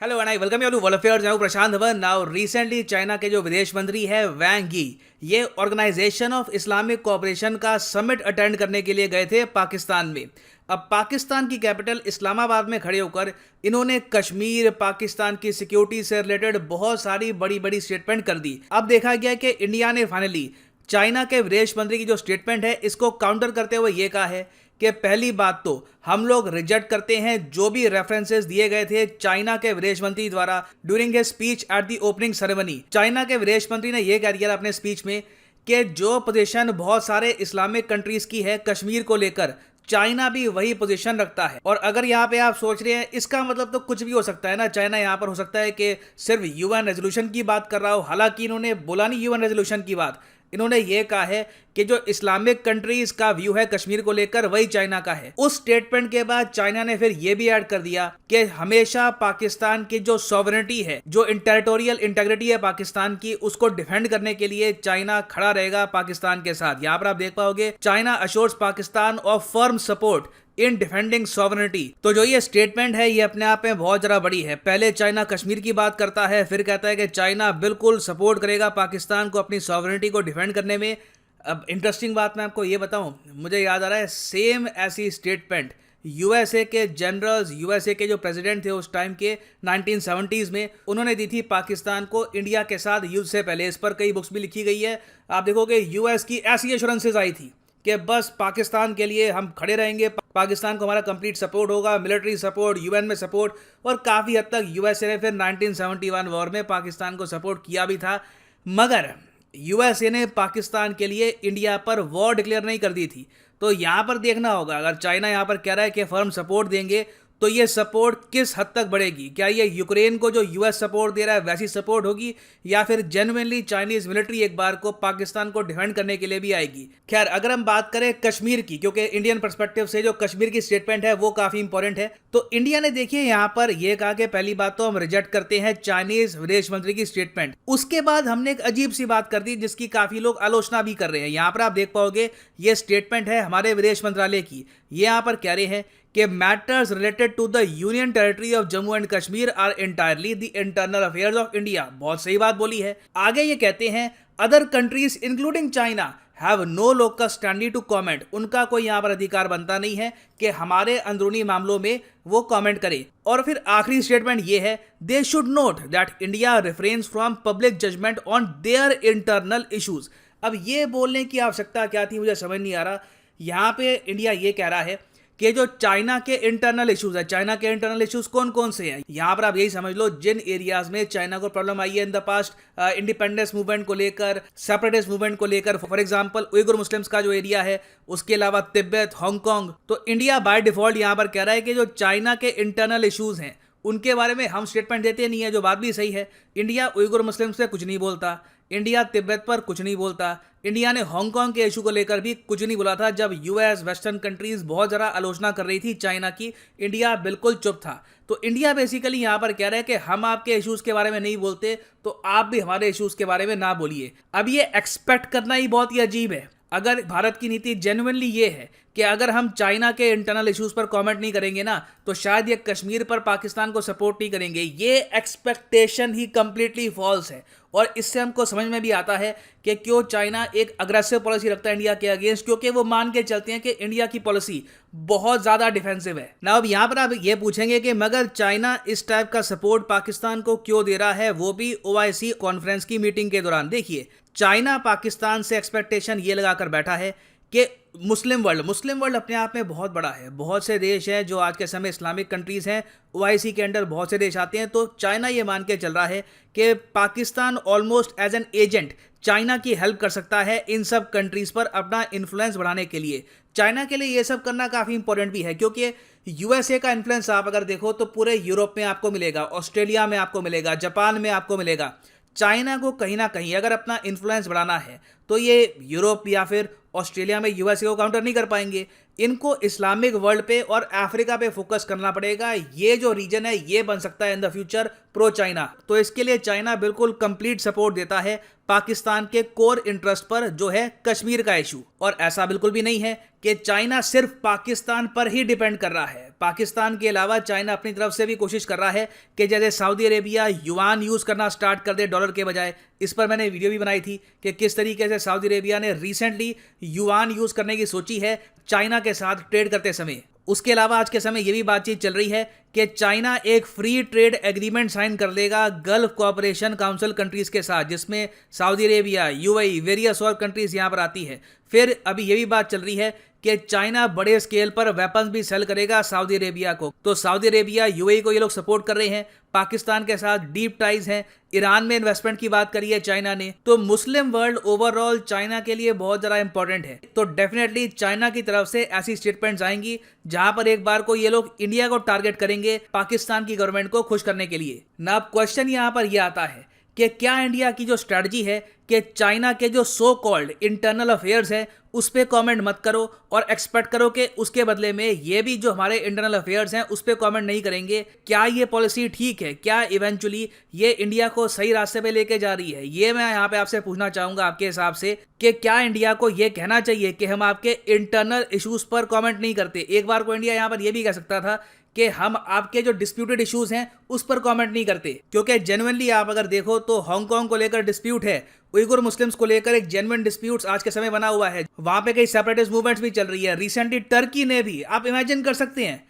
Hello and I welcome you to world affairs. मैं हूं Prashant Dhawan. Now recently China के जो विदेश मंत्री है वैंग यी, ये ऑर्गेनाइजेशन ऑफ इस्लामिक कोऑपरेशन का समिट अटेंड करने के लिए गए थे पाकिस्तान में। अब पाकिस्तान की कैपिटल इस्लामाबाद में खड़े होकर इन्होंने कश्मीर, पाकिस्तान की सिक्योरिटी से रिलेटेड बहुत सारी बड़ी बड़ी स्टेटमेंट कर दी। अब देखा गया कि इंडिया ने फाइनली चाइना के विदेश मंत्री की जो स्टेटमेंट है इसको काउंटर करते हुए ये कहा है कि पहली बात तो हम लोग रिजेक्ट करते हैं जो भी रेफरेंसेस दिए गए थे चाइना के विदेश मंत्री द्वारा during a speech at the opening ceremony. China के विदेश मंत्री ने यह कह दिया अपने स्पीच में कि जो पोजीशन बहुत सारे इस्लामिक कंट्रीज की है कश्मीर को लेकर, चाइना भी वही पोजीशन रखता है। और अगर यहाँ पे आप सोच रहे हैं इसका मतलब तो कुछ भी हो सकता है ना, चाइना यहाँ पर हो सकता है कि सिर्फ यूएन रेजोल्यूशन की बात कर रहा हो। हालांकि इन्होंने बोला नहीं यूएन रेजोल्यूशन की बात, इन्होंने ये कहा है कि जो इस्लामिक कंट्रीज का व्यू है कश्मीर को लेकर वही चाइना का है। उस स्टेटमेंट के बाद चाइना ने फिर ये भी ऐड कर दिया कि हमेशा पाकिस्तान की जो सॉवरेनिटी है, जो टेरिटोरियल इंटीग्रिटी है पाकिस्तान की, उसको डिफेंड करने के लिए चाइना खड़ा रहेगा पाकिस्तान के साथ। यहां पर आप देख पाओगे China assures Pakistan of firm support in defending sovereignty. तो जो ये स्टेटमेंट है ये अपने आप में बहुत जरा बड़ी है। पहले चाइना कश्मीर की बात करता है, फिर कहता है कि चाइना बिल्कुल सपोर्ट करेगा पाकिस्तान को अपनी सॉवरेनिटी को डिफेंड करने में। अब इंटरेस्टिंग बात मैं आपको ये बताऊं, मुझे याद आ रहा है सेम ऐसी स्टेटमेंट यूएसए के जनरल्स, यूएसए के जो प्रेसिडेंट थे उस टाइम के 1970s में, उन्होंने दी थी पाकिस्तान को इंडिया के साथ युद्ध से पहले। इस पर कई बुक्स भी लिखी गई है। आप देखोगे यूएस की ऐसी एश्योरेंसेज आई थी कि बस पाकिस्तान के लिए हम खड़े रहेंगे, पाकिस्तान को हमारा कंप्लीट सपोर्ट होगा, मिलिट्री सपोर्ट, यूएन में सपोर्ट। और काफ़ी हद तक यूएसए ने फिर 1971 वॉर में पाकिस्तान को सपोर्ट किया भी था। मगर यूएसए ने पाकिस्तान के लिए इंडिया पर वॉर डिक्लेयर नहीं कर दी थी। तो यहाँ पर देखना होगा, अगर चाइना यहाँ पर कह रहा है कि फर्म सपोर्ट देंगे तो ये सपोर्ट किस हद तक बढ़ेगी। क्या ये यूक्रेन को जो यूएस सपोर्ट दे रहा है वैसी सपोर्ट होगी, या फिर जेन्युइनली चाइनीज मिलिट्री एक बार को पाकिस्तान को डिफेंड करने के लिए भी आएगी। खैर, अगर हम बात करें कश्मीर की, क्योंकि इंडियन पर्सपेक्टिव से जो कश्मीर की स्टेटमेंट है वो काफी इंपॉर्टेंट है, तो इंडिया ने देखिए यहाँ पर यह कहा कि पहली बात तो हम रिजेक्ट करते हैं चाइनीज विदेश मंत्री की स्टेटमेंट। उसके बाद हमने एक अजीब सी बात कर दी जिसकी काफी लोग आलोचना भी कर रहे हैं। यहाँ पर आप देख पाओगे ये स्टेटमेंट है हमारे विदेश मंत्रालय की। ये यहाँ पर कह रहे हैं कि matters related to the union territory of Jammu and Kashmir are entirely the internal affairs of India. बहुत सही बात बोली है। आगे ये कहते हैं other countries including China have no local standard to comment. उनका कोई यहाँ पर अधिकार बनता नहीं है कि हमारे अंदरूनी मामलों में वो कमेंट करे। और फिर आखिरी स्टेटमेंट ये है, they should note that India refrains from public judgement on their internal issues. अब ये बोलने की आवश्यकता क्या थी, मुझे समझ नहीं आ रहा। यहाँ पे इंडिया ये कह रहा है कि जो चाइना के इंटरनल इश्यूज है, चाइना के इंटरनल इश्यूज कौन कौन से हैं। यहां पर आप यही समझ लो जिन एरियाज में चाइना को प्रॉब्लम आई है in the past, independence movement को लेकर, सेपरेटिस्ट मूवमेंट को लेकर, फॉर एग्जांपल उइगुर मुस्लिम्स का जो एरिया है, उसके अलावा तिब्बत, हांगकांग। तो इंडिया बाय डिफॉल्ट यहां पर कह रहा है कि जो चाइना के इंटरनल इश्यूज हैं उनके बारे में हम स्टेटमेंट देते नहीं है, जो बात भी सही है। इंडिया उइगुर मुस्लिम्स से कुछ नहीं बोलता, इंडिया तिब्बत पर कुछ नहीं बोलता, इंडिया ने हांगकांग के इशू को लेकर भी कुछ नहीं बोला था। जब यूएस, वेस्टर्न कंट्रीज बहुत ज़्यादा आलोचना कर रही थी चाइना की, इंडिया बिल्कुल चुप था। तो इंडिया बेसिकली यहाँ पर कह रहा है कि हम आपके इश्यूज़ के बारे में नहीं बोलते तो आप भी हमारे इश्यूज़ के बारे में ना बोलिए। अब ये एक्सपेक्ट करना ही बहुत ही अजीब है। अगर भारत की नीति जेन्युइनली ये है कि अगर हम चाइना के इंटरनल इश्यूज पर कमेंट नहीं करेंगे ना, तो शायद ये कश्मीर पर पाकिस्तान को सपोर्ट नहीं करेंगे। ये एक्सपेक्टेशन ही कंप्लीटली फॉल्स है। और इससे हमको समझ में भी आता है कि क्यों चाइना एक अग्रेसिव पॉलिसी रखता है इंडिया के अगेंस्ट, क्योंकि वो मान के चलते हैं कि इंडिया की पॉलिसी बहुत ज़्यादा डिफेंसिव है ना। अब यहाँ पर आप ये पूछेंगे कि मगर चाइना इस टाइप का सपोर्ट पाकिस्तान को क्यों दे रहा है, वो भी OIC कॉन्फ्रेंस की मीटिंग के दौरान। देखिए, चाइना पाकिस्तान से एक्सपेक्टेशन ये लगाकर बैठा है कि मुस्लिम वर्ल्ड अपने आप में बहुत बड़ा है। बहुत से देश हैं जो आज के समय इस्लामिक कंट्रीज़ हैं, OIC के अंडर बहुत से देश आते हैं। तो चाइना ये मान के चल रहा है कि Pakistan almost as an agent China की हेल्प कर सकता है इन सब कंट्रीज़ पर अपना इन्फ्लुएंस बढ़ाने के लिए। चाइना के लिए ये सब करना काफ़ी इंपॉर्टेंट भी है, क्योंकि यूएसए का इन्फ्लुएंस आप अगर देखो तो पूरे यूरोप में आपको मिलेगा, ऑस्ट्रेलिया में आपको मिलेगा, जापान में आपको मिलेगा। चाइना को कहीं ना कहीं अगर अपना इन्फ्लुएंस बढ़ाना है तो ये यूरोप या फिर ऑस्ट्रेलिया में यूएसए को काउंटर नहीं कर पाएंगे। इनको इस्लामिक वर्ल्ड पे और अफ्रीका पे फोकस करना पड़ेगा। ये जो रीजन है ये बन सकता है in the future pro China. तो इसके लिए चाइना बिल्कुल कंप्लीट सपोर्ट देता है पाकिस्तान के कोर इंटरेस्ट पर, जो है कश्मीर का इशू। और ऐसा बिल्कुल भी नहीं है कि चाइना सिर्फ पाकिस्तान पर ही डिपेंड कर रहा है। पाकिस्तान के अलावा चाइना अपनी तरफ से भी कोशिश कर रहा है कि जैसे सऊदी अरेबिया युआन यूज करना स्टार्ट कर दे डॉलर के बजाय। इस पर मैंने वीडियो भी बनाई थी कि किस तरीके से सऊदी अरेबिया ने रिसेंटली युआन यूज करने की सोची है चाइना के साथ ट्रेड करते समय। उसके अलावा आज के समय ये भी बातचीत चल रही है कि चाइना एक फ्री ट्रेड एग्रीमेंट साइन कर लेगा गल्फ कोऑपरेशन काउंसिल कंट्रीज के साथ, जिसमें सऊदी अरेबिया, यूएई, वेरियस और कंट्रीज यहां पर आती है। फिर अभी ये भी बात चल रही है कि चाइना बड़े स्केल पर वेपन्स भी सेल करेगा सऊदी अरेबिया को। तो सऊदी अरेबिया, यूएई को ये लोग सपोर्ट कर रहे हैं। पाकिस्तान के साथ डीप टाइज हैं। ईरान में इन्वेस्टमेंट की बात करी है चाइना ने। तो मुस्लिम वर्ल्ड ओवरऑल चाइना के लिए बहुत ज़्यादा इंपॉर्टेंट है। तो डेफिनेटली चाइना की तरफ से ऐसी स्टेटमेंट्स आएंगी जहां पर एक बार को ये लोग इंडिया को टारगेट करेंगे पाकिस्तान की गवर्नमेंट को खुश करने के लिए ना। अब क्वेश्चन यहां पर यह आता है कि क्या इंडिया की जो स्ट्रेटजी है कि चाइना के जो सो कॉल्ड इंटरनल अफेयर्स है उस पर कॉमेंट मत करो और एक्सपेक्ट करो कि उसके बदले में ये भी जो हमारे इंटरनल अफेयर्स हैं उस पर कॉमेंट नहीं करेंगे। क्या ये पॉलिसी ठीक है? क्या इवेंचुअली ये इंडिया को सही रास्ते पे लेके जा रही है? ये मैं यहाँ पे आपसे पूछना चाहूंगा आपके हिसाब से कि क्या इंडिया को ये कहना चाहिए कि हम आपके इंटरनल इश्यूज पर कॉमेंट नहीं करते। एक बार को इंडिया यहाँ पर यह भी कह सकता था कि हम आपके जो डिस्प्यूटेड इश्यूज हैं उस पर कमेंट नहीं करते, क्योंकि जेन्युइनली आप अगर देखो तो हांगकांग को लेकर डिस्प्यूट है, उइगुर मुस्लिम्स को लेकर एक जेन्युइन डिस्प्यूट्स आज के समय बना हुआ है। वहां पे कई सेपरेटिस्ट मूवमेंट्स भी चल रही है। रिसेंटली टर्की ने भी, आप इमेजिन कर सकते हैं,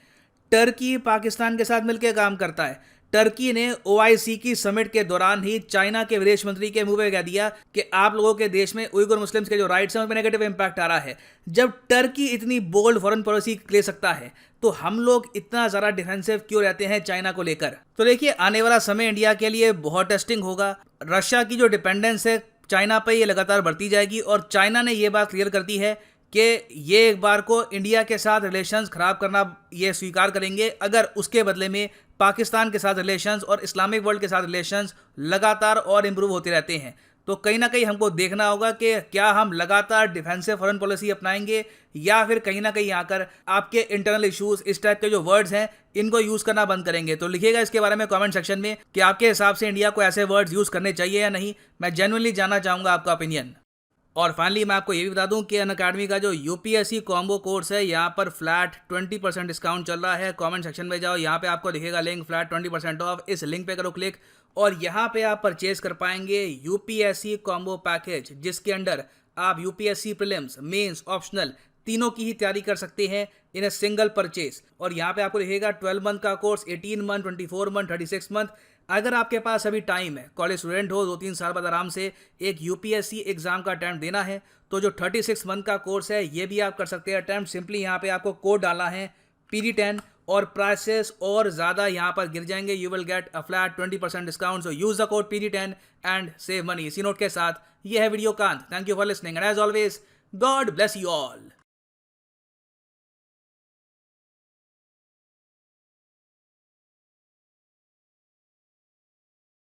टर्की पाकिस्तान के साथ मिलकर काम करता है। टर्की ने ओआईसी की समिट के दौरान ही चाइना के विदेश मंत्री के मुंह पे कह दिया कि आप लोगों के देश में उइगुर मुस्लिम्स के जो राइट्स हैं उन पर नेगेटिव इंपैक्ट आ रहा है। जब टर्की इतनी बोल्ड फॉरेन पॉलिसी ले सकता है तो हम लोग इतना ज़्यादा डिफेंसिव क्यों रहते हैं चाइना को लेकर? तो देखिए, आने वाला समय इंडिया के लिए बहुत टेस्टिंग होगा। रशिया की जो डिपेंडेंस है चाइना पर ये लगातार बढ़ती जाएगी और चाइना ने ये बात क्लियर कर दी है कि ये एक बार को इंडिया के साथ रिलेशंस खराब करना ये स्वीकार करेंगे अगर उसके बदले में पाकिस्तान के साथ रिलेशंस और इस्लामिक वर्ल्ड के साथ रिलेशंस लगातार और इम्प्रूव होते रहते हैं। तो कहीं ना कहीं हमको देखना होगा कि क्या हम लगातार डिफेंसिव फॉरेन पॉलिसी अपनाएंगे या फिर कहीं ना कहीं आकर आपके इंटरनल इश्यूज, इस टाइप के जो वर्ड्स हैं, इनको यूज करना बंद करेंगे। तो लिखिएगा इसके बारे में कमेंट सेक्शन में कि आपके हिसाब से इंडिया को ऐसे वर्ड्स यूज करने चाहिए या नहीं। मैं जेन्युइनली जानना चाहूंगा आपका ओपिनियन। और फाइनली मैं आपको ये भी बता दूं कि अनअकैडमी का जो यूपीएससी कॉम्बो कोर्स है, यहाँ पर फ्लैट 20% डिस्काउंट चल रहा है। कमेंट सेक्शन में जाओ, यहाँ पे आपको दिखेगा लिंक फ्लैट 20% ऑफ। इस लिंक पे करो क्लिक और यहाँ पे आप परचेज कर पाएंगे यूपीएससी कॉम्बो पैकेज, जिसके अंडर आप यूपीएससी प्रीलिम्स, मेंस, ऑप्शनल तीनों की ही तैयारी कर सकते हैं इन ए सिंगल परचेज। और यहाँ पे आपको दिखेगा 12 मंथ का कोर्स, 18 मंथ, 24 मंथ, 36 मंथ। अगर आपके पास अभी टाइम है, कॉलेज स्टूडेंट हो, 2-3 साल बाद आराम से एक यूपीएससी एग्जाम का अटैम्प्ट देना है, तो जो 36 मंथ का कोर्स है ये भी आप कर सकते हैं अटैम्प्ट। सिंपली यहाँ पे आपको कोड डालना है PD10 और प्राइसेस और ज़्यादा यहाँ पर गिर जाएंगे। You will get a flat 20% discount. So use the code PD10 and save money. इसी नोट के साथ ये है वीडियो कांत। Thank you for listening and as always God bless you all.